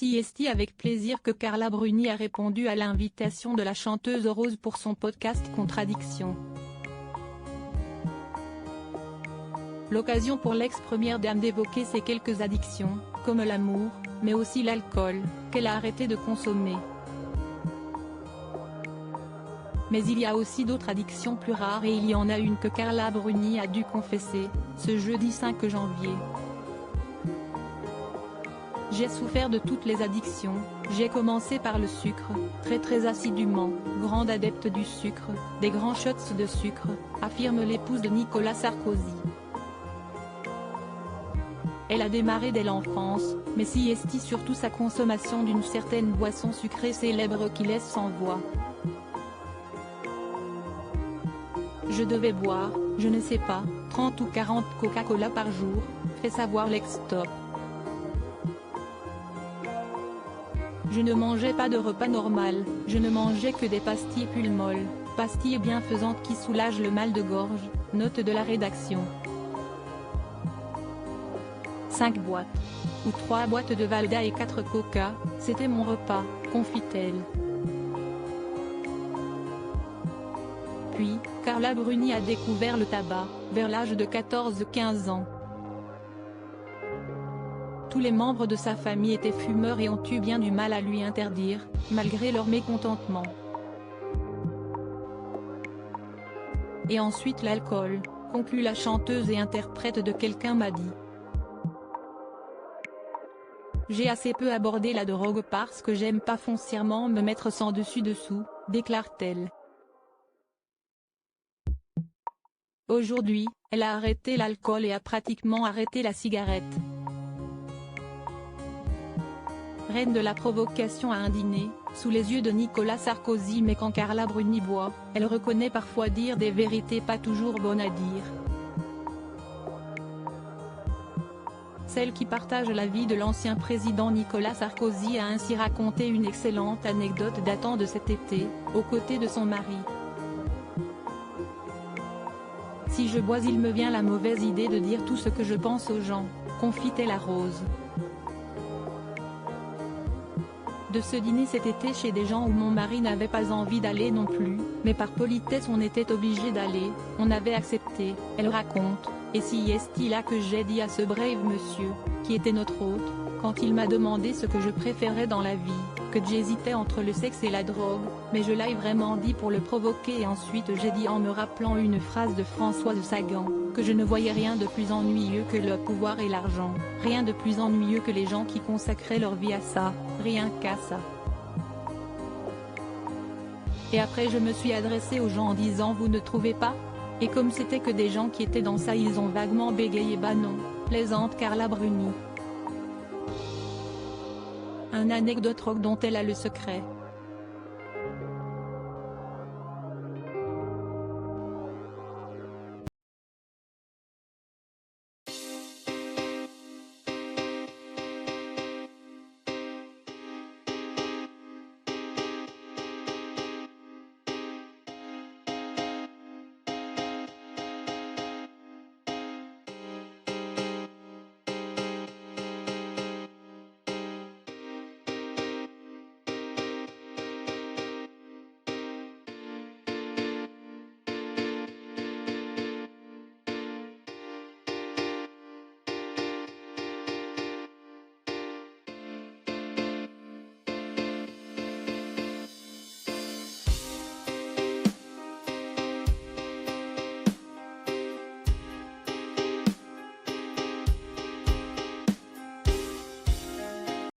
Si est avec plaisir que Carla Bruni a répondu à l'invitation de la chanteuse Rose pour son podcast Contradiction. L'occasion pour l'ex-première dame d'évoquer ses quelques addictions, comme l'amour, mais aussi l'alcool, qu'elle a arrêté de consommer. Mais il y a aussi d'autres addictions plus rares et il y en a une que Carla Bruni a dû confesser, ce jeudi 5 janvier. J'ai souffert de toutes les addictions, j'ai commencé par le sucre, très assidûment, grande adepte du sucre, des grands shots de sucre, affirme l'épouse de Nicolas Sarkozy. Elle a démarré dès l'enfance, mais si est surtout sa consommation d'une certaine boisson sucrée célèbre qui laisse sans voix. Je devais boire, je ne sais pas, 30 ou 40 Coca-Cola par jour, fait savoir l'ex-top. Je ne mangeais pas de repas normal, je ne mangeais que des pastilles Pulmol, pastilles bienfaisantes qui soulagent le mal de gorge, note de la rédaction. 5 boîtes. Ou 3 boîtes de Valda et 4 Coca, c'était mon repas, confie-t-elle. Puis, Carla Bruni a découvert le tabac, vers l'âge de 14-15 ans. Tous les membres de sa famille étaient fumeurs et ont eu bien du mal à lui interdire, malgré leur mécontentement. Et ensuite l'alcool, conclut la chanteuse et interprète de Quelqu'un m'a dit. J'ai assez peu abordé la drogue parce que j'aime pas foncièrement me mettre sans dessus-dessous, déclare-t-elle. Aujourd'hui, elle a arrêté l'alcool et a pratiquement arrêté la cigarette. Reine de la provocation à un dîner, sous les yeux de Nicolas Sarkozy, mais quand Carla Bruni boit, elle reconnaît parfois dire des vérités pas toujours bonnes à dire. Celle qui partage la vie de l'ancien président Nicolas Sarkozy a ainsi raconté une excellente anecdote datant de cet été, aux côtés de son mari. Si je bois, il me vient la mauvaise idée de dire tout ce que je pense aux gens, confie-t-elle à Rose. De ce dîner cet été chez des gens où mon mari n'avait pas envie d'aller non plus, mais par politesse on était obligé d'aller, on avait accepté, elle raconte, et si est-il là que j'ai dit à ce brave monsieur, qui était notre hôte, quand il m'a demandé ce que je préférais dans la vie, que j'hésitais entre le sexe et la drogue, mais je l'ai vraiment dit pour le provoquer et ensuite j'ai dit en me rappelant une phrase de François de Sagan, que je ne voyais rien de plus ennuyeux que le pouvoir et l'argent, rien de plus ennuyeux que les gens qui consacraient leur vie à ça, rien qu'à ça. Et après je me suis adressée aux gens en disant vous ne trouvez pas ? Et comme c'était que des gens qui étaient dans ça ils ont vaguement bégayé bah non, plaisante Carla Bruni. Une anecdote rock dont elle a le secret.